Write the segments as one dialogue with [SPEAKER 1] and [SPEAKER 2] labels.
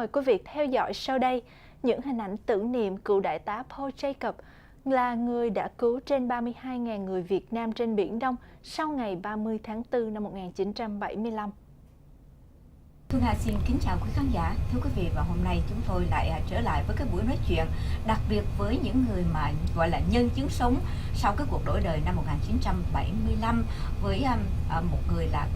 [SPEAKER 1] mời quý vị theo dõi sau đây những hình ảnh tưởng niệm cựu đại tá Paul Jacob, là người đã cứu trên 32.000 người Việt Nam trên Biển Đông sau ngày 30 tháng 4 năm 1975.
[SPEAKER 2] Thu Hà xin kính chào quý khán giả. Thưa quý vị, và hôm nay chúng tôi lại trở lại với cái buổi nói chuyện đặc biệt với những người mà gọi là nhân chứng sống sau cái cuộc đổi đời năm 1975 với một người là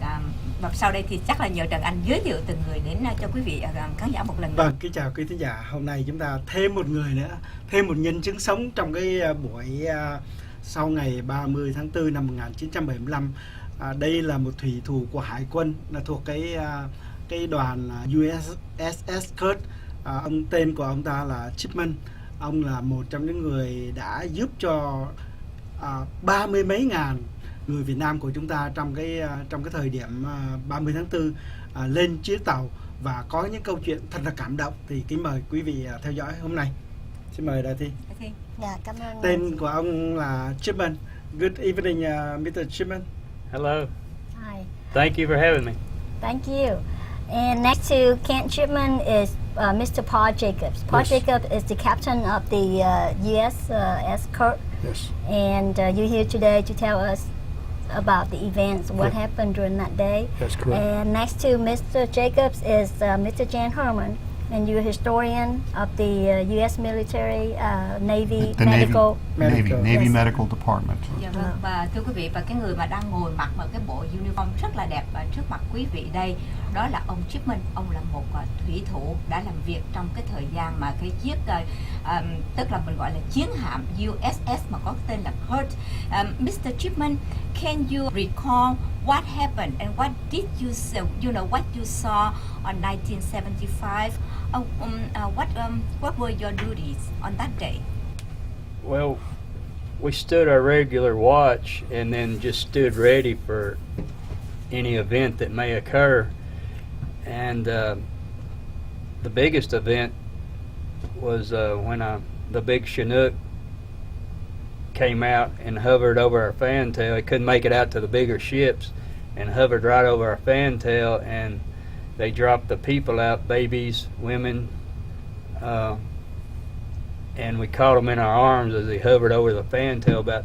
[SPEAKER 2] và sau đây thì chắc là nhờ Trần Anh giới thiệu từng người đến cho quý vị khán giả một lần nữa.
[SPEAKER 3] Vâng, kính chào quý khán giả. Hôm nay chúng ta thêm một người nữa, thêm một nhân chứng sống trong cái buổi sau ngày 30 tháng 4 năm 1975. Đây là một thủy thủ của Hải quân, là thuộc cái đoàn USS Kirk. Tên của ông ta là Chipman. Ông là một trong những người đã giúp cho 30 mấy ngàn người Việt Nam của chúng ta trong cái thời điểm 30 tháng 4 lên chiếc tàu và có những câu chuyện thật là cảm động. Thì kính mời quý vị theo dõi hôm nay. Xin mời Đại Thi.
[SPEAKER 4] Dạ, cảm ơn.
[SPEAKER 3] Tên của ông là Chipman. Good evening, Mr. Chipman.
[SPEAKER 5] Hello.
[SPEAKER 4] Hi.
[SPEAKER 5] Thank you for having me.
[SPEAKER 4] Thank you. And next to Kent Chipman is Mr. Paul Jacob. Paul
[SPEAKER 3] Yes.
[SPEAKER 4] Jacob is the captain of the USS Kirk.
[SPEAKER 3] Yes.
[SPEAKER 4] And you're here today to tell us about the events, what happened during that day.
[SPEAKER 3] That's correct.
[SPEAKER 4] And next to Mr. Jacobs is Mr. Jan Herman. And you're a historian of the U.S. military, Navy,
[SPEAKER 6] The
[SPEAKER 4] medical.
[SPEAKER 6] Navy
[SPEAKER 4] Yes.
[SPEAKER 6] Medical Department.
[SPEAKER 2] Dạ vâng. Và thưa quý vị, và cái người mà đang ngồi mặc một cái bộ uniform rất là đẹp và trước mặt quý vị đây, đó là ông Chipman. Ông là một thủy thủ đã làm việc trong cái thời gian mà cái chiếc tức là mình gọi là chiến hạm USS mà có tên là Kirk. Mr. Chipman, can you recall what happened and what did you see, what you saw on 1975? What were your duties on that day?
[SPEAKER 5] Well, we stood our regular watch and then just stood ready for any event that may occur. And the biggest event was when the big Chinook came out and hovered over our fantail. It couldn't make it out to the bigger ships and hovered right over our fantail, and they dropped the people out, babies, women, and we caught them in our arms as they hovered over the fantail about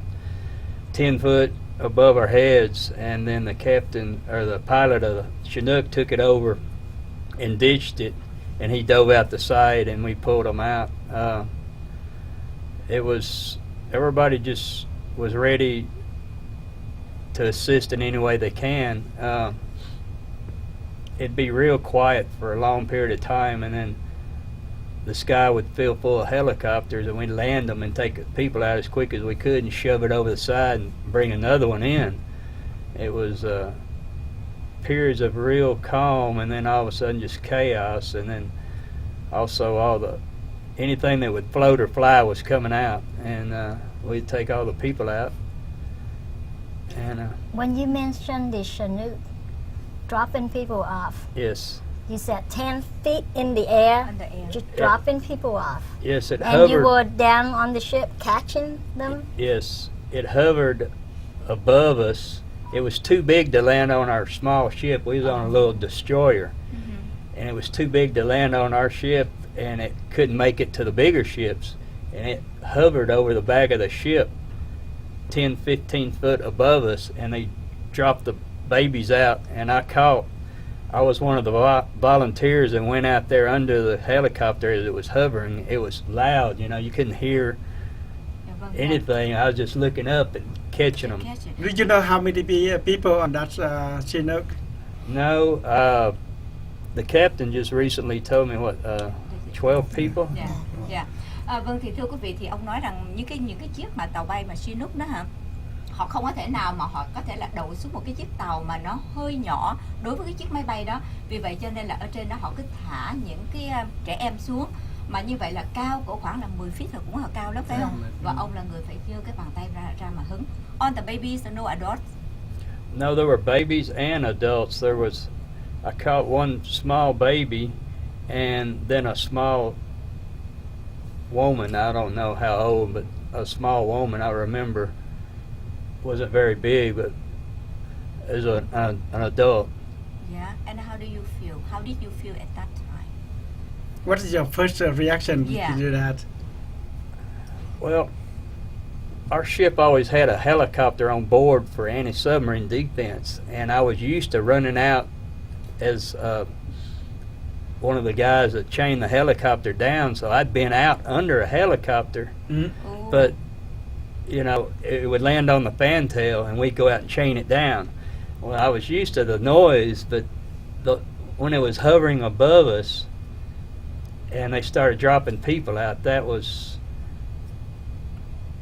[SPEAKER 5] 10 foot above our heads. And then the captain or the pilot of the Chinook took it over and ditched it, and he dove out the side and we pulled them out. Everybody just was ready to assist in any way they can. It'd be real quiet for a long period of time, and then the sky would fill full of helicopters, and we'd land them and take people out as quick as we could and shove it over the side and bring another one in. It was periods of real calm, and then all of a sudden just chaos, and then also anything that would float or fly was coming out, and we'd take all the people out. And
[SPEAKER 4] When you mentioned the Chinook dropping people off,
[SPEAKER 5] yes.
[SPEAKER 4] you said 10 feet in the air,
[SPEAKER 2] In the air.
[SPEAKER 4] just dropping people off.
[SPEAKER 5] Yes, it
[SPEAKER 4] And
[SPEAKER 5] hovered.
[SPEAKER 4] you were down on the ship catching them?
[SPEAKER 5] Yes, it hovered above us. It was too big to land on our small ship. We was on a little destroyer, and it was too big to land on our ship, and it couldn't make it to the bigger ships. And it hovered over the back of the ship 10, 15 foot above us, and they dropped the babies out. And I was one of the volunteers and went out there under the helicopter as it was hovering. It was loud, you couldn't hear
[SPEAKER 2] Dạ vâng.
[SPEAKER 5] anything. I was just looking up and catching them.
[SPEAKER 3] Do you know how many people on that Chinook?
[SPEAKER 5] No, the captain just recently told me 12 people.
[SPEAKER 2] Dạ, dạ. Vâng, thì thưa quý vị, thì ông nói rằng những cái chiếc mà tàu bay mà Chinook đó hả, họ không có thể nào mà họ có thể là đậu xuống một cái chiếc tàu mà nó hơi nhỏ đối với cái chiếc máy bay đó. Vì vậy cho nên là ở trên đó họ cứ thả những cái trẻ em xuống, mà như vậy là cao của khoảng là 10 feet là cũng là cao lắm, phải không? Và ông là người phải giơ cái bàn tay ra mà hứng. On the babies, no adults.
[SPEAKER 5] No, there were babies and adults. I caught one small baby, and then a small woman. I don't know how old, but a small woman I remember. Wasn't very big, but as an adult.
[SPEAKER 2] Yeah, and how do you feel? How did you feel at that time?
[SPEAKER 3] What is your first reaction
[SPEAKER 2] Yeah.
[SPEAKER 3] to do that?
[SPEAKER 5] Well, our ship always had a helicopter on board for anti-submarine defense, and I was used to running out as one of the guys that chained the helicopter down, so I'd been out under a helicopter,
[SPEAKER 3] Mm.
[SPEAKER 2] Oh.
[SPEAKER 5] but you know, it would land on the fantail and we'd go out and chain it down. Well, I was used to the noise, but when it was hovering above us and they started dropping people out,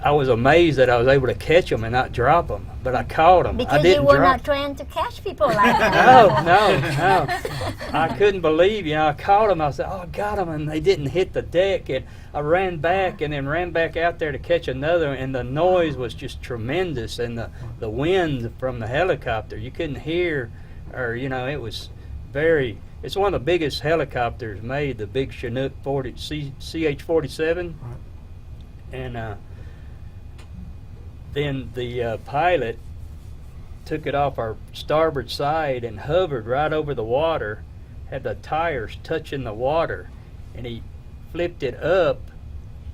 [SPEAKER 5] I was amazed that I was able to catch them and not drop them, but I caught them. I
[SPEAKER 4] Because
[SPEAKER 5] didn't
[SPEAKER 4] you were
[SPEAKER 5] drop
[SPEAKER 4] not trained to catch people like that.
[SPEAKER 5] no. I couldn't believe, I caught them. I said, oh, I got them, and they didn't hit the deck. And I ran back and then ran back out there to catch another, and the noise was just tremendous, and the wind from the helicopter, you couldn't hear, or, it was it's one of the biggest helicopters made, the big Chinook CH-47. And then the pilot took it off our starboard side and hovered right over the water, had the tires touching the water, and he flipped it up,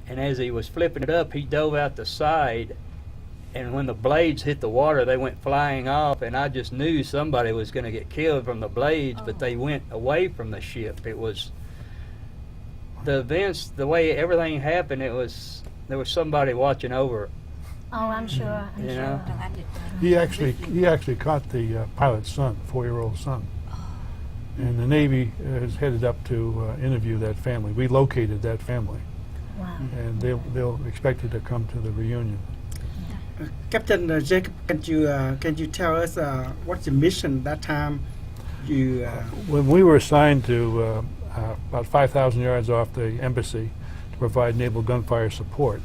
[SPEAKER 5] and as he was flipping it up, he dove out the side, and when the blades hit the water, they went flying off, and I just knew somebody was going to get killed from the blades, but they went away from the ship. It was the events, the way everything happened, there was somebody watching over.
[SPEAKER 4] Oh, I'm sure. I'm
[SPEAKER 5] You
[SPEAKER 4] sure.
[SPEAKER 5] know?
[SPEAKER 6] He actually caught the pilot's son, 4-year-old son, and the Navy is headed up to interview that family. We located that family,
[SPEAKER 4] Wow.
[SPEAKER 6] and they'll expected to come to the reunion.
[SPEAKER 3] Captain Jacob, can you tell us what's the mission that time?
[SPEAKER 6] When we were assigned to about 5,000 yards off the embassy to provide naval gunfire support,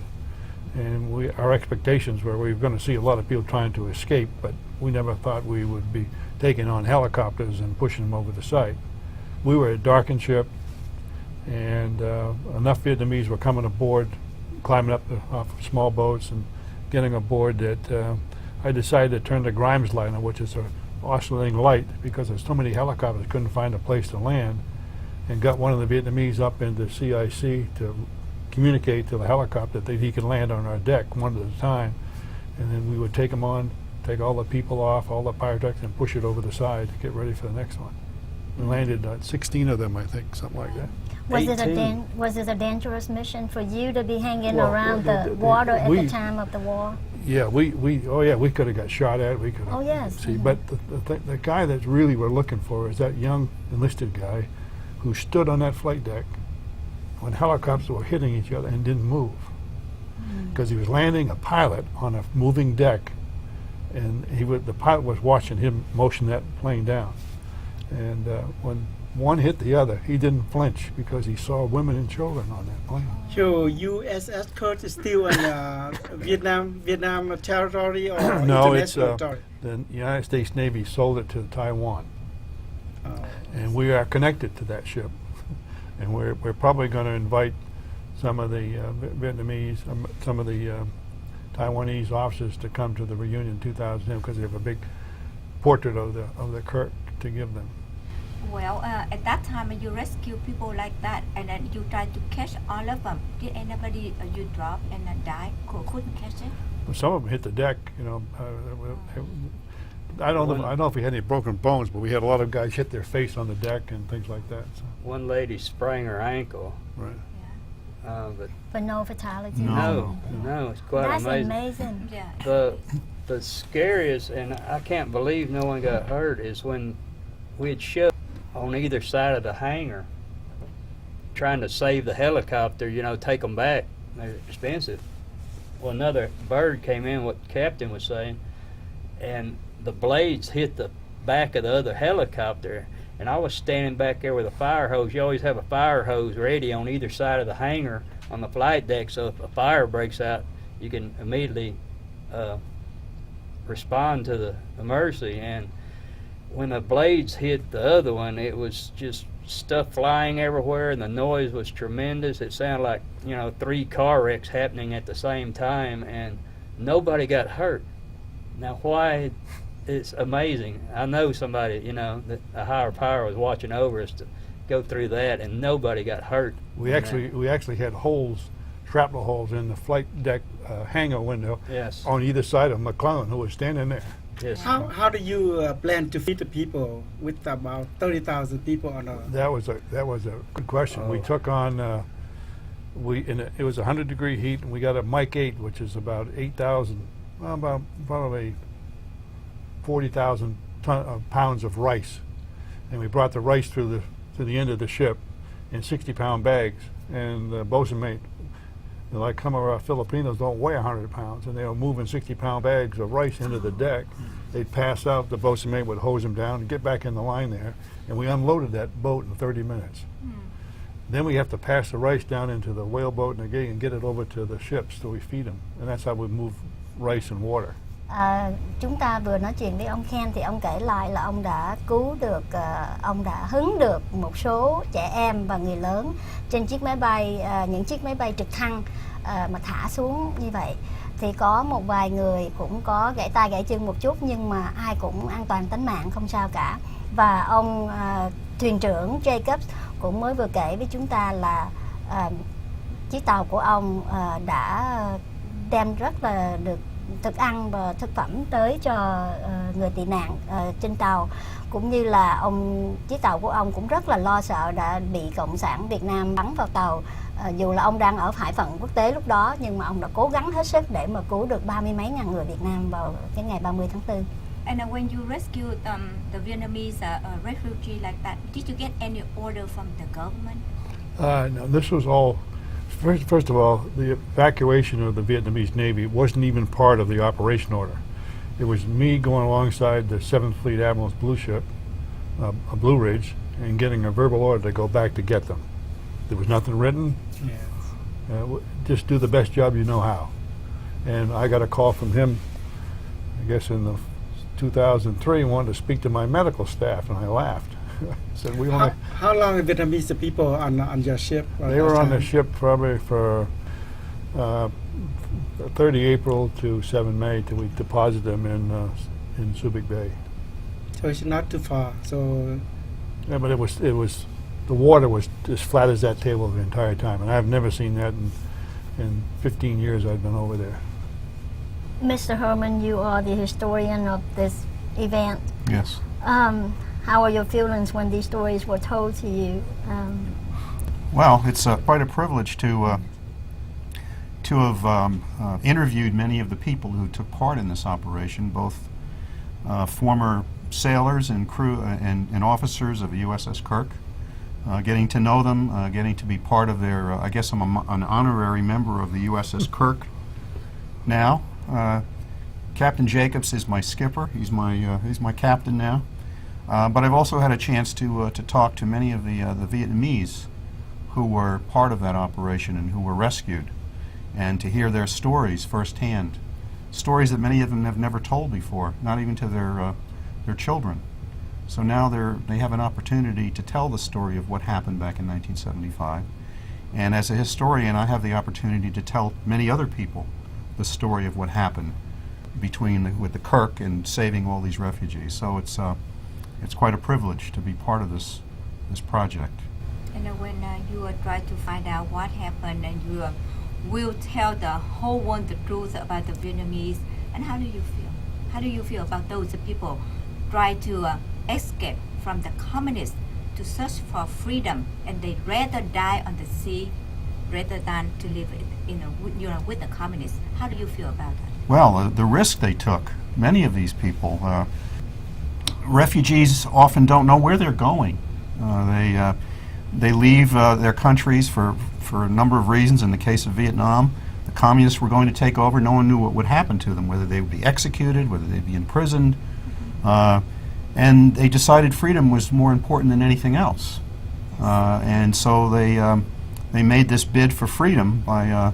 [SPEAKER 6] and our expectations were we were going to see a lot of people trying to escape, but we never thought we would be taking on helicopters and pushing them over the site. We were a darkened ship, and enough Vietnamese were coming aboard, climbing up off small boats and getting aboard that I decided to turn the Grimes liner, which is an oscillating light, because there's so many helicopters couldn't find a place to land, and got one of the Vietnamese up into CIC to communicate to the helicopter that he could land on our deck one at a time, and then we would take him on, take all the people off, all the pyrotechnics, and push it over the side to get ready for the next one. We landed 16 of them, I think, something like that.
[SPEAKER 4] Was it a dangerous mission for you to be hanging
[SPEAKER 6] Well,
[SPEAKER 4] around
[SPEAKER 6] well,
[SPEAKER 4] the water at
[SPEAKER 6] we-
[SPEAKER 4] the time of the war?
[SPEAKER 6] Yeah, we could have got shot at. We could have.
[SPEAKER 4] Oh, yes.
[SPEAKER 6] See, but the guy that really we're looking for is that young enlisted guy who stood on that flight deck when helicopters were hitting each other and didn't move, because he was landing a pilot on a moving deck, and the pilot was watching him motion that plane down, and when one hit the other, he didn't flinch because he saw women and children on that plane.
[SPEAKER 3] So USS Kirk is still in Vietnam territory or
[SPEAKER 6] No, it's
[SPEAKER 3] international territory?
[SPEAKER 6] the United States Navy sold it to Taiwan,
[SPEAKER 3] Oh.
[SPEAKER 6] and we are connected to that ship, and we're probably going to invite some of the Vietnamese, some of the Taiwanese officers to come to the reunion in 2010 because they have a big portrait of the Kirk to give them.
[SPEAKER 2] Well, at that time you rescue people like that, and then you try to catch all of them. Did anybody you drop and then die? Couldn't catch it?
[SPEAKER 6] Well, some of them hit the deck, I don't know if we had any broken bones, but we had a lot of guys hit their face on the deck and things like that. So,
[SPEAKER 5] One lady sprang her ankle,
[SPEAKER 6] right.
[SPEAKER 5] but
[SPEAKER 4] But no fatalities?
[SPEAKER 6] No.
[SPEAKER 5] no, it's quite
[SPEAKER 4] That's
[SPEAKER 5] amazing.
[SPEAKER 4] amazing.
[SPEAKER 2] Yeah.
[SPEAKER 5] The scariest, and I can't believe no one got hurt, is when we had shoved on either side of the hangar trying to save the helicopter, take them back. They're expensive. Well, another bird came in, what the captain was saying, and the blades hit the back of the other helicopter, and I was standing back there with a fire hose. You always have a fire hose ready on either side of the hangar on the flight deck, so if a fire breaks out, you can immediately respond to the emergency. And when the blades hit the other one, it was just stuff flying everywhere, and the noise was tremendous. It sounded like 3 car wrecks happening at the same time, and nobody got hurt. Now, why? It's amazing. I know somebody, that a higher power was watching over us to go through that, and nobody got hurt.
[SPEAKER 6] We actually had holes, shrapnel holes in the flight deck hangar window
[SPEAKER 5] Yes.
[SPEAKER 6] on either side of McClellan, who was standing there.
[SPEAKER 5] Yes.
[SPEAKER 3] How do you plan to feed the people with about 30,000 people on a...
[SPEAKER 6] That was a good question. We took on it was 100-degree heat, and we got a Mike 8, which is about 8,000, about probably 40,000 pounds of rice, and we brought the rice to the end of the ship in 60-pound bags. And the bosun mate, like some of our Filipinos don't weigh 100 pounds, and they were moving 60-pound bags of rice into the deck. They'd pass out, the bosun mate would hose them down and get back in the line there, and we unloaded that boat in 30 minutes. Then we have to pass the rice down into the whaleboat and get it over to the ships, so we feed them, and that's how we move rice and water.
[SPEAKER 4] Chúng ta vừa nói chuyện với ông Ken thì ông kể lại là ông đã cứu được, ông đã hứng được một số trẻ em và người lớn trên chiếc máy bay, những chiếc máy bay trực thăng mà thả xuống như vậy. Thì có một vài người cũng có gãy tay gãy chân một chút, nhưng mà ai cũng an toàn tính mạng, không sao cả. Và ông thuyền trưởng Jacob cũng mới vừa kể với chúng ta là chiếc tàu của ông đã đem rất là được thức ăn và thực phẩm tới cho người tị nạn trên tàu, cũng như là chiếc tàu của ông cũng rất là lo sợ đã bị Cộng sản Việt Nam bắn vào tàu, dù là ông đang ở hải phận quốc tế lúc đó, nhưng mà ông đã cố gắng hết sức để mà cứu được 30 mấy ngàn người Việt Nam vào cái ngày 30 tháng 4.
[SPEAKER 2] And when you rescued the Vietnamese refugee like that, did you get any order from the government?
[SPEAKER 6] No, this was all. First of all, the evacuation of the Vietnamese Navy wasn't even part of the operation order. It was me going alongside the 7th Fleet Admiral's blue ship, a Blue Ridge, and getting a verbal order to go back to get them. There was nothing written.
[SPEAKER 3] Yes.
[SPEAKER 6] Just do the best job you know how. And I got a call from him, I guess in 2003, wanted to speak to my medical staff, and I laughed. Said, we only.
[SPEAKER 3] How long are Vietnamese people on your ship?
[SPEAKER 6] They were on the ship probably for 30 April to 7 May till we deposited them in Subic Bay.
[SPEAKER 3] So it's not too far. So
[SPEAKER 6] Yeah, but it was the water was as flat as that table the entire time, and I've never seen that in 15 years I've been over there.
[SPEAKER 4] Mr. Herman, you are the historian of this event.
[SPEAKER 7] Yes.
[SPEAKER 4] How are your feelings when these stories were told to you?
[SPEAKER 7] Well, it's quite a privilege to have interviewed many of the people who took part in this operation, both former sailors and crew and officers of the USS Kirk. Getting to know them, getting to be part of their. I guess I'm an honorary member of the USS Kirk now. Captain Jacobs is my skipper. He's my captain now. But I've also had a chance to talk to many of the Vietnamese who were part of that operation and who were rescued, and to hear their stories firsthand, stories that many of them have never told before, not even to their children. So now they have an opportunity to tell the story of what happened back in 1975. And as a historian, I have the opportunity to tell many other people the story of what happened with the Kirk and saving all these refugees. So it's quite a privilege to be part of this project.
[SPEAKER 2] And when you try to find out what happened, and you will tell the whole world the truth about the Vietnamese, and how do you feel? How do you feel about those people try to escape from the communists to search for freedom, and they rather die on the sea rather than to live with the communists? How do you feel about that?
[SPEAKER 7] Well, the risk they took, many of these people, refugees often don't know where they're going. They leave their countries for a number of reasons. In the case of Vietnam, the communists were going to take over. No one knew what would happen to them, whether they would be executed, whether they'd be imprisoned. And they decided freedom was more important than anything else. And so they made this bid for freedom by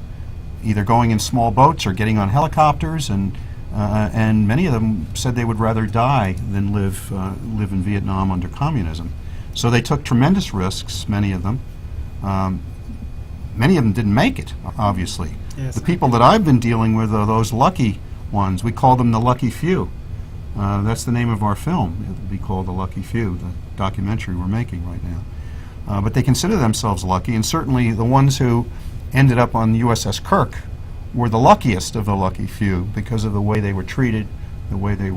[SPEAKER 7] either going in small boats or getting on helicopters, and many of them said they would rather die than live in Vietnam under communism. So they took tremendous risks, many of them. Many of them didn't make it, obviously.
[SPEAKER 3] Yes.
[SPEAKER 7] The people that I've been dealing with are those lucky ones. We call them the lucky few. That's the name of our film. It will be called The Lucky Few, the documentary we're making right now. But they consider themselves lucky, and certainly the ones who ended up on the USS Kirk were the luckiest of the lucky few because of the way they were treated, the way they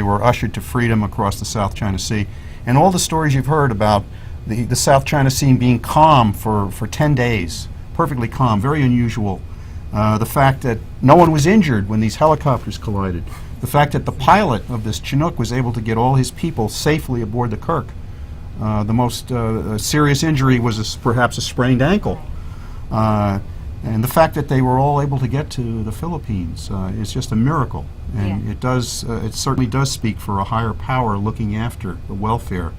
[SPEAKER 7] were ushered to freedom across the South China Sea, and all the stories you've heard about the South China Sea being calm for 10 days, perfectly calm, very unusual. The fact that no one was injured when these helicopters collided. The fact that the pilot of this Chinook was able to get all his people safely aboard the Kirk. The most serious injury was perhaps a sprained ankle. And the fact that they were all able to get to the Philippines is just a miracle. And it certainly does speak for a higher power looking after the welfare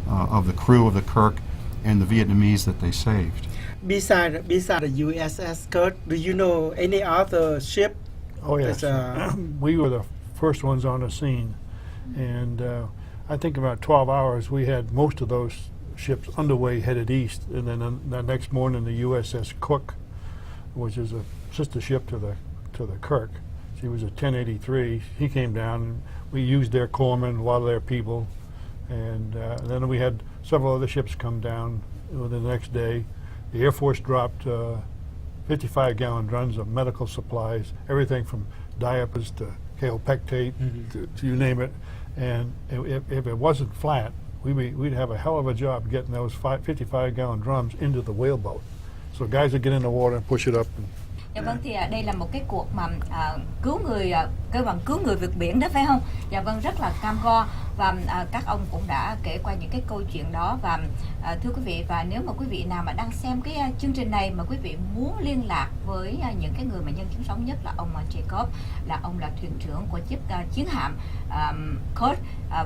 [SPEAKER 7] of the crew of the Kirk and the Vietnamese that they saved.
[SPEAKER 3] Beside the USS Kirk, do you know any other ship?
[SPEAKER 6] Oh yes, we were the first ones on the scene, and I think about 12 hours we had most of those ships underway headed east, and then the next morning the USS Cook, which is a sister ship to the Kirk, she was a 1083. He came down, and we used their corpsmen, a lot of their people, and then we had several other ships come down the next day. The Air Force dropped 55-gallon drums of medical supplies, everything from diapers to kaopectate, to you name it. And if it wasn't flat, we'd have a hell of a job getting those 55-gallon drums into the whaleboat. So guys would get in the water and push it up.
[SPEAKER 2] Dạ vâng, thì đây là một cái cuộc mà cứu người, kêu bằng cứu người vượt biển đó phải không? Dạ vâng, rất là cam go, và các ông cũng đã kể qua những cái câu chuyện đó. Và thưa quý vị, và nếu mà quý vị nào mà đang xem cái chương trình này mà quý vị muốn liên lạc với những cái người mà nhân chứng sống, nhất là ông Jacob, là ông là thuyền trưởng của chiếc chiến hạm Kirk,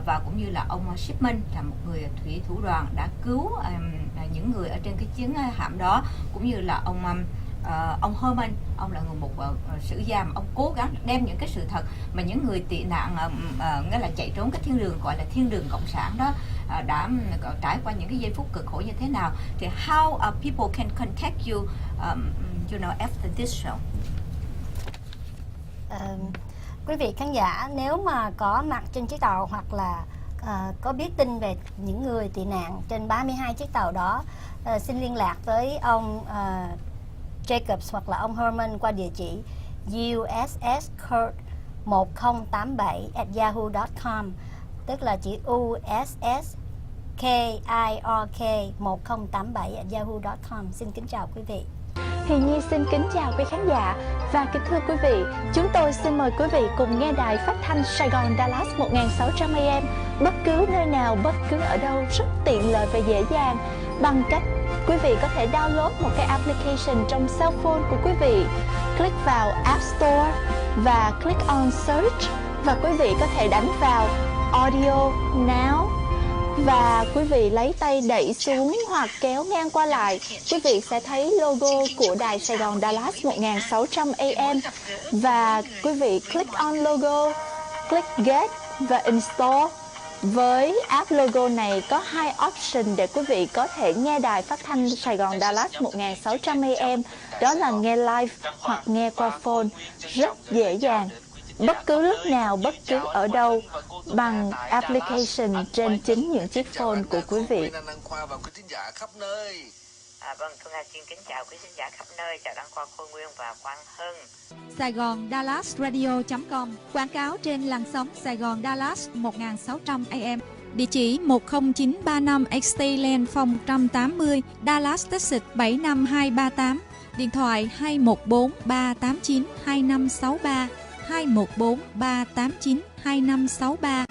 [SPEAKER 2] và cũng như là ông Shipman là một người thủy thủ đoàn đã cứu những người ở trên cái chiến hạm đó, cũng như là ông Herman, ông là một sử gia mà ông cố gắng đem những cái sự thật mà những người tị nạn nghĩa là chạy trốn cái thiên đường, gọi là thiên đường cộng sản đó, đã trải qua những cái giây phút cực khổ như thế nào. Thì how people can contact you, you know, after this show?
[SPEAKER 4] Quý vị khán giả nếu mà có mặt trên chiếc tàu hoặc là có biết tin về những người tị nạn trên 32 chiếc tàu đó, xin liên lạc với ông Jacobs hoặc là ông Herman qua địa chỉ USS Kirk 1087@yahoo.com, tức là chữ USS KIRK 1087@yahoo.com. Xin kính chào quý vị.
[SPEAKER 1] Hiền Nhi xin kính chào quý khán giả, và kính thưa quý vị, chúng tôi xin mời quý vị cùng nghe đài phát thanh Saigon Dallas 1600 AM bất cứ nơi nào, bất cứ ở đâu, rất tiện lợi và dễ dàng, bằng cách quý vị có thể download một cái application trong cell phone của quý vị, click vào App Store và click on Search, và quý vị có thể đánh vào Audio Now, và quý vị lấy tay đẩy xuống hoặc kéo ngang qua lại, quý vị sẽ thấy logo của đài Saigon Dallas 1600 AM, và quý vị click on logo, click Get và Install. Với app logo này có hai option để quý vị có thể nghe đài phát thanh Saigon Dallas 1600 AM, đó là nghe live hoặc nghe qua phone, rất dễ dàng, bất cứ lúc nào, bất cứ ở đâu, bằng application trên chính những chiếc phone của quý vị.
[SPEAKER 2] Vâng, Phương Hà xin kính chào quý khán giả khắp nơi, chào Đăng Khoa, Khôi Nguyên và Quang Hưng.
[SPEAKER 8] Saigon Dallas Radio.com, quảng cáo trên làn sóng Saigon Dallas 1600 AM. Địa chỉ 10935 Extay Lane phòng 180, Dallas, Texas 75238. Điện thoại 214 389 2563, 214 389 2563.